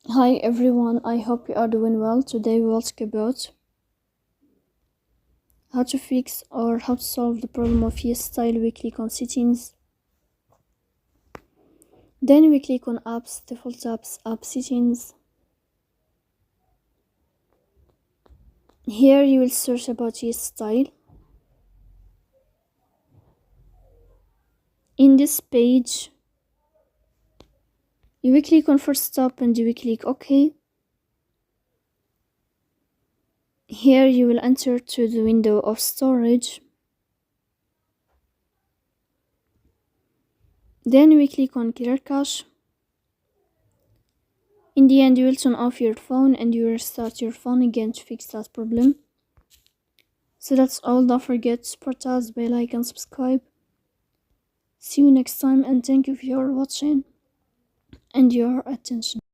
Hi everyone, I hope you are doing well. Today we will talk about how to fix or how to solve the problem of YesStyle. We click on settings, then we click on apps, default apps, app settings. Here you will search about YesStyle. In this page, you will click on first stop and you will click OK. Here you will enter to the window of storage. Then we click on clear cache. In the end, you will turn off your phone and you will start your phone again to fix that problem. So that's all. Don't forget to support us by like and subscribe. See you next time and thank you for your watching and your attention.